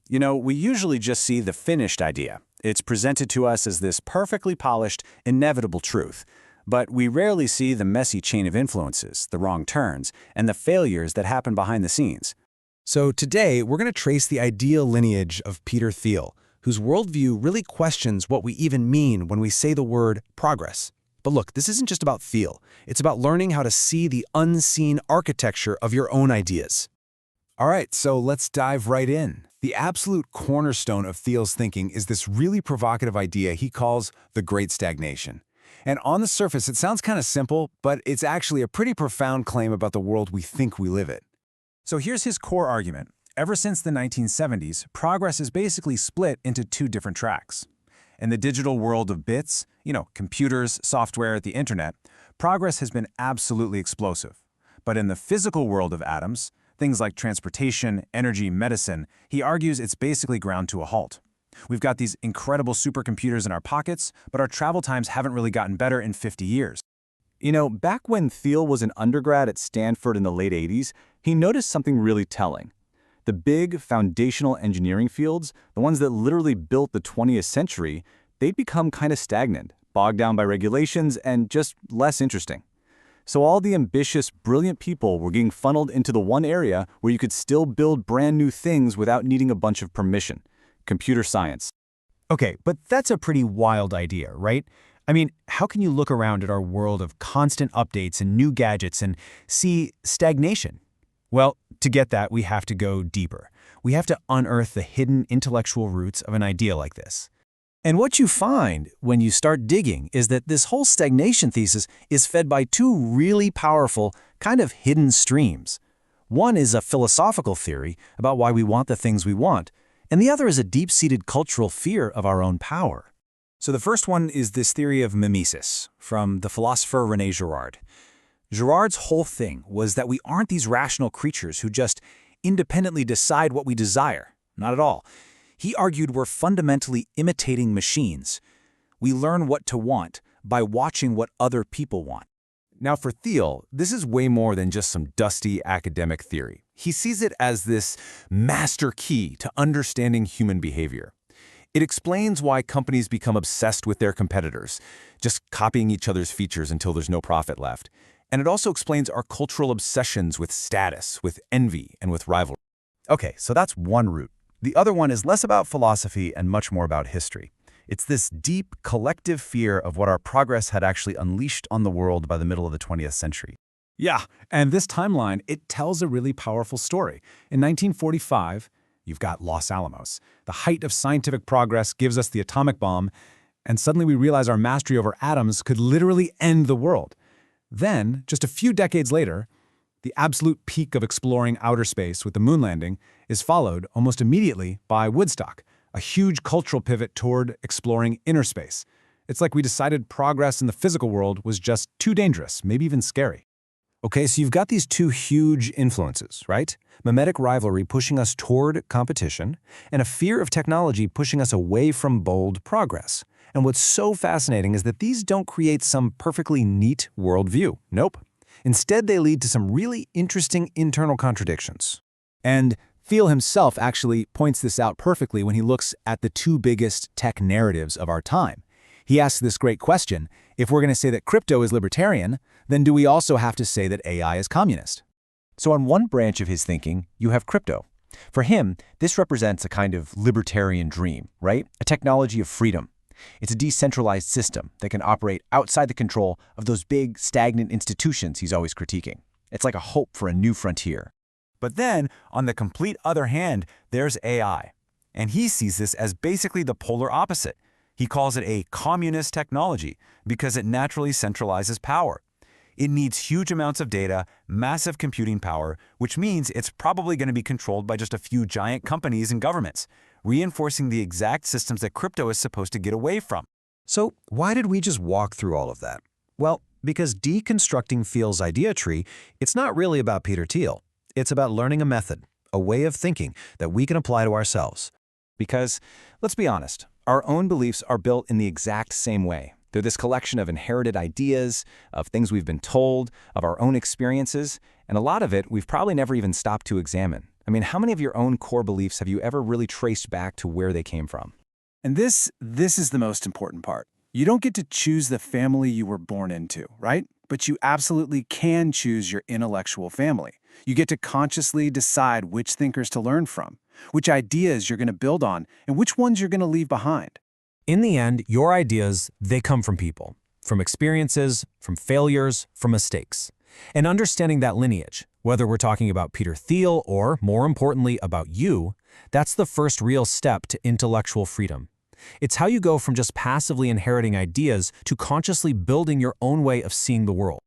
We usually just see the finished idea. It's presented to us as this perfectly polished, inevitable truth. But we rarely see the messy chain of influences, the wrong turns, and the failures that happen behind the scenes. So today, we're going to trace the idea lineage of Peter Thiel, whose worldview really questions what we even mean when we say the word progress. But look, this isn't just about Thiel. It's about learning how to see the unseen architecture of your own ideas. All right, so let's dive right in. The absolute cornerstone of Thiel's thinking is this really provocative idea he calls the Great Stagnation. And on the surface, it sounds kind of simple, but it's actually a pretty profound claim about the world we think we live in. So here's his core argument. Ever since the 1970s, progress is basically split into two different tracks. In the digital world of bits, computers, software, the internet, progress has been absolutely explosive. But in the physical world of atoms, things like transportation, energy, medicine, he argues it's basically ground to a halt. We've got these incredible supercomputers in our pockets, but our travel times haven't really gotten better in 50 years. Back when Thiel was an undergrad at Stanford in the late 80s, he noticed something really telling. The big foundational engineering fields, the ones that literally built the 20th century, they'd become kind of stagnant, bogged down by regulations, and just less interesting. So all the ambitious, brilliant people were getting funneled into the one area where you could still build brand new things without needing a bunch of permission: computer science. Okay, but that's a pretty wild idea, right? I mean, how can you look around at our world of constant updates and new gadgets and see stagnation? Well, to get that, we have to go deeper. We have to unearth the hidden intellectual roots of an idea like this. And what you find when you start digging is that this whole stagnation thesis is fed by two really powerful, kind of hidden streams. One is a philosophical theory about why we want the things we want, and the other is a deep-seated cultural fear of our own power. So the first one is this theory of mimesis from the philosopher René Girard. Girard's whole thing was that we aren't these rational creatures who just independently decide what we desire. Not at all. He argued we're fundamentally imitating machines. We learn what to want by watching what other people want. Now for Thiel, this is way more than just some dusty academic theory. He sees it as this master key to understanding human behavior. It explains why companies become obsessed with their competitors, just copying each other's features until there's no profit left. And it also explains our cultural obsessions with status, with envy, and with rivalry. Okay, so that's one route. The other one is less about philosophy and much more about history. It's this deep, collective fear of what our progress had actually unleashed on the world by the middle of the 20th century. Yeah, and this timeline, it tells a really powerful story. In 1945, you've got Los Alamos. The height of scientific progress gives us the atomic bomb, and suddenly we realize our mastery over atoms could literally end the world. Then, just a few decades later, the absolute peak of exploring outer space with the moon landing is followed almost immediately by Woodstock, a huge cultural pivot toward exploring inner space. It's like we decided progress in the physical world was just too dangerous, maybe even scary. Okay, so you've got these two huge influences, right? Mimetic rivalry pushing us toward competition, and a fear of technology pushing us away from bold progress. And what's so fascinating is that these don't create some perfectly neat worldview. Nope. Instead, they lead to some really interesting internal contradictions. And Thiel himself actually points this out perfectly when he looks at the two biggest tech narratives of our time. He asks this great question: if we're going to say that crypto is libertarian, then do we also have to say that AI is communist? So on one branch of his thinking, you have crypto. For him, this represents a kind of libertarian dream, right? A technology of freedom. It's a decentralized system that can operate outside the control of those big, stagnant institutions he's always critiquing. It's like a hope for a new frontier. But then, on the complete other hand, there's AI. And he sees this as basically the polar opposite. He calls it a communist technology because it naturally centralizes power. It needs huge amounts of data, massive computing power, which means it's probably going to be controlled by just a few giant companies and governments, reinforcing the exact systems that crypto is supposed to get away from. So why did we just walk through all of that? Well, because deconstructing Thiel's idea tree, it's not really about Peter Thiel. It's about learning a method, a way of thinking that we can apply to ourselves. Because, let's be honest, our own beliefs are built in the exact same way. They're this collection of inherited ideas, of things we've been told, of our own experiences, and a lot of it we've probably never even stopped to examine. I mean, how many of your own core beliefs have you ever really traced back to where they came from? And this is the most important part. You don't get to choose the family you were born into, right? But you absolutely can choose your intellectual family. You get to consciously decide which thinkers to learn from, which ideas you're going to build on, and which ones you're going to leave behind. In the end, your ideas, they come from people, from experiences, from failures, from mistakes. And understanding that lineage, whether we're talking about Peter Thiel or, more importantly, about you, that's the first real step to intellectual freedom. It's how you go from just passively inheriting ideas to consciously building your own way of seeing the world.